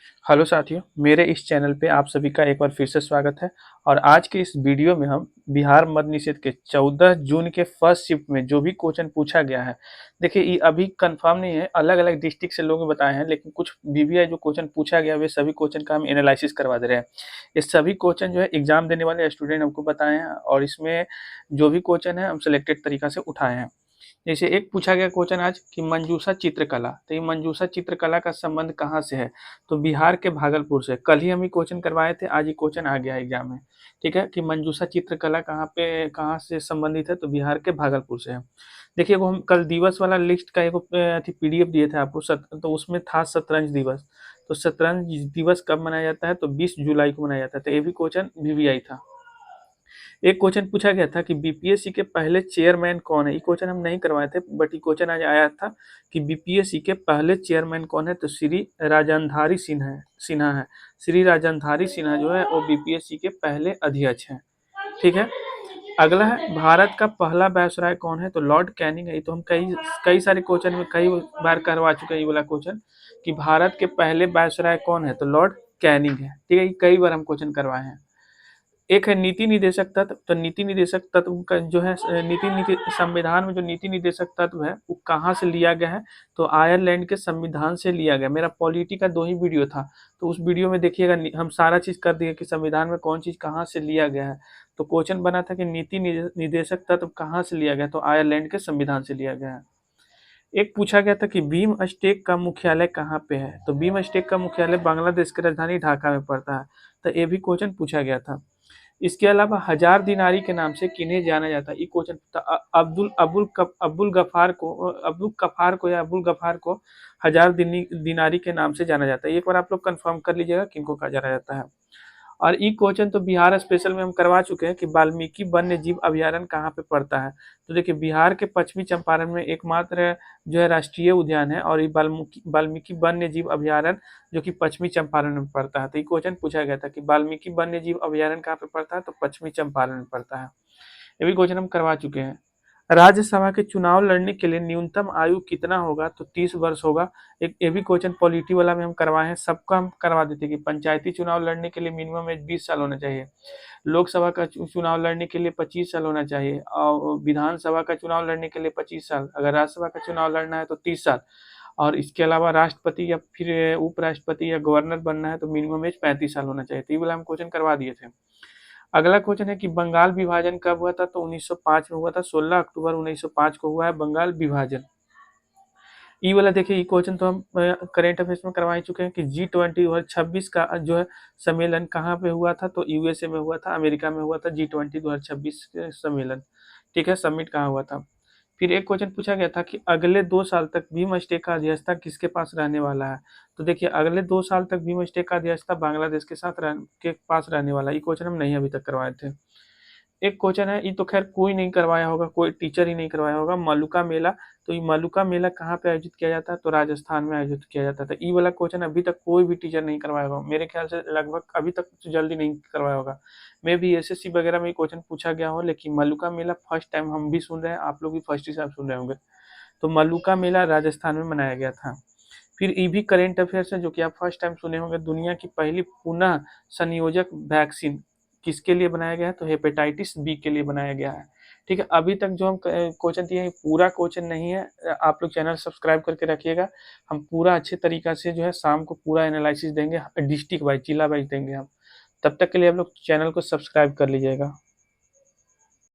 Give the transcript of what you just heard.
Hello साथियों, मेरे इस चैनल पे आप सभी का एक बार फिर से स्वागत है। और आज के इस वीडियो में हम बिहार मद्य निषेध के 14 जून के फर्स्ट शिफ्ट में जो भी क्वेश्चन पूछा गया है, देखिए ये अभी कंफर्म नहीं है, अलग-अलग डिस्ट्रिक्ट से लोग बताए हैं, लेकिन कुछ बीबीआई जो क्वेश्चन पूछा गया वे सभी क्वेश्चन का हम एनालिसिस करवा दे रहे हैं। ये सभी क्वेश्चन जो है एग्जाम देने वाले स्टूडेंट हमको बताए हैं और इसमें जो भी क्वेश्चन है हम सिलेक्टेड तरीका से उठाए हैं। जैसे एक पूछा गया क्वेश्चन आज कि मंजूषा चित्रकला, तो ये मंजूषा चित्रकला का संबंध कहाँ से है? तो बिहार के भागलपुर से। कल ही हम ये क्वेश्चन करवाए थे, आज ये क्वेश्चन आ गया एग्जाम में। ठीक है, कि मंजूषा चित्रकला कहाँ से संबंधित है? तो बिहार के भागलपुर से है। देखिए, वो हम कल दिवस वाला लिस्ट का एक पीडीएफ दिए थे आपको, तो उसमें था शतरंज दिवस। तो शतरंज दिवस कब मनाया जाता है? तो 20 जुलाई को मनाया जाता है। तो ये भी क्वेश्चन वीवीआई था। एक क्वेश्चन पूछा गया था कि बीपीएससी के पहले चेयरमैन कौन है? ये क्वेश्चन हम नहीं करवाए थे, बट ये क्वेश्चन आज आया था कि बीपीएससी के पहले चेयरमैन कौन है? तो श्री राजनधारी सिन्हा है। श्री राजनधारी सिन्हा जो है वो बीपीएससी के पहले अध्यक्ष हैं। ठीक है। अगला है, भारत का पहला वायसराय कौन है? तो लॉर्ड कैनिंग है। ये तो हम कई कई सारे क्वेश्चन में कई बार करवा चुके हैं ये वाला क्वेश्चन कि भारत के पहले वायसराय कौन है? तो लॉर्ड कैनिंग है। ठीक है, ये कई बार हम क्वेश्चन करवाए हैं। एक है नीति निदेशक तत्व। तो नीति निदेशक तत्व का जो है संविधान में जो नीति निदेशक तत्व है वो कहाँ से लिया गया है? तो आयरलैंड के संविधान से लिया गया। मेरा पॉलिटी का 2 ही वीडियो था, तो उस वीडियो में देखिएगा हम सारा चीज कर दिए कि संविधान में कौन चीज कहाँ से लिया गया है। तो क्वेश्चन बना था कि नीति निदेशक तत्व कहाँ से लिया गया? तो आयरलैंड के संविधान से लिया गया है। एक पूछा गया था कि बीम स्टेक का मुख्यालय कहाँ पे है? तो बीम स्टेक का मुख्यालय बांग्लादेश की राजधानी ढाका में पड़ता है। तो ये भी क्वेश्चन पूछा गया था। इसके अलावा हजार दिनारी के नाम से किन्हें जाना जाता है? ये क्वेश्चन था। अब्दुल गफार को हजार दिनारी के नाम से जाना जाता है। एक बार आप लोग कंफर्म कर लीजिएगा किनको कहा जाना जाता है। और ई क्वेश्चन तो बिहार स्पेशल में हम करवा चुके हैं कि वाल्मीकि वन्य जीव अभयारण्य कहाँ पे पड़ता है? तो देखिए, बिहार के पश्चिमी चंपारण में एकमात्र जो है राष्ट्रीय उद्यान है, और ये वाल्मीकि वन्य जीव अभयारण्य जो कि पश्चिमी चंपारण में पड़ता है। तो ये क्वेश्चन पूछा गया था कि वाल्मीकि वन्य जीव अभयारण्य कहाँ पे पड़ता है? तो पश्चिमी चंपारण में पड़ता है। ये भी क्वेश्चन हम करवा चुके हैं। राज्यसभा के चुनाव लड़ने के लिए न्यूनतम आयु कितना होगा? तो 30 वर्ष होगा। एक ये भी क्वेश्चन पॉलिटी वाला में हम करवाए हैं, सबका हम करवा देते कि पंचायती चुनाव लड़ने के लिए मिनिमम एज 20 साल होना चाहिए, लोकसभा का चुनाव लड़ने के लिए 25 साल होना चाहिए, और विधानसभा का चुनाव लड़ने के लिए 25 साल, अगर राज्यसभा का चुनाव लड़ना है तो 30 साल, और इसके अलावा राष्ट्रपति या फिर उपराष्ट्रपति या गवर्नर बनना है तो मिनिमम एज 35 साल होना चाहिए। तो ये वाला हम क्वेश्चन करवा दिए थे। अगला क्वेश्चन है कि बंगाल विभाजन कब हुआ था? तो 1905 में हुआ था। 16 अक्टूबर 1905 को हुआ है बंगाल विभाजन। ई वाला देखिए, ये क्वेश्चन तो हम करेंट अफेयर्स में करवा ही चुके हैं कि G20 2026 का जो है सम्मेलन कहाँ पे हुआ था? तो यूएसए में हुआ था, अमेरिका में हुआ था G20 2026 सम्मेलन। ठीक है, समिट कहाँ हुआ था? फिर एक क्वेश्चन पूछा गया था कि अगले 2 साल तक भीम स्टेक का अध्यक्षता किसके पास रहने वाला है? तो देखिए, अगले 2 साल तक भीम स्टेक का अध्यक्षता बांग्लादेश के पास रहने वाला है। ये क्वेश्चन हम नहीं अभी तक करवाए थे। एक क्वेश्चन है, ये तो खैर कोई नहीं करवाया होगा, कोई टीचर ही नहीं करवाया होगा, मलुका मेला। तो ये मलुका मेला कहाँ पे आयोजित किया जाता है? तो राजस्थान में आयोजित किया जाता था। ये वाला क्वेश्चन अभी तक कोई भी टीचर नहीं करवाया होगा, मेरे ख्याल से लगभग अभी तक तो जल्दी नहीं करवाया होगा। मे भी एसएससी वगैरह में क्वेश्चन पूछा गया हो, लेकिन मलुका मेला फर्स्ट टाइम हम भी सुन रहे हैं, आप लोग भी फर्स्ट ही टाइम सुन रहे होंगे। तो मलुका मेला राजस्थान में मनाया गया था। फिर ये भी करेंट अफेयर्स है जो कि आप फर्स्ट टाइम सुने होंगे, दुनिया की पहली पुनः संयोजक वैक्सीन किसके लिए बनाया गया है? तो हेपेटाइटिस बी के लिए बनाया गया है। ठीक है, अभी तक जो हम क्वेश्चन दिए हैं पूरा क्वेश्चन नहीं है, आप लोग चैनल सब्सक्राइब करके रखिएगा। हम पूरा अच्छे तरीका से जो है शाम को पूरा एनालिसिस देंगे, डिस्ट्रिक्ट वाइज जिला वाइज देंगे हम। तब तक के लिए आप लोग चैनल को सब्सक्राइब कर लीजिएगा।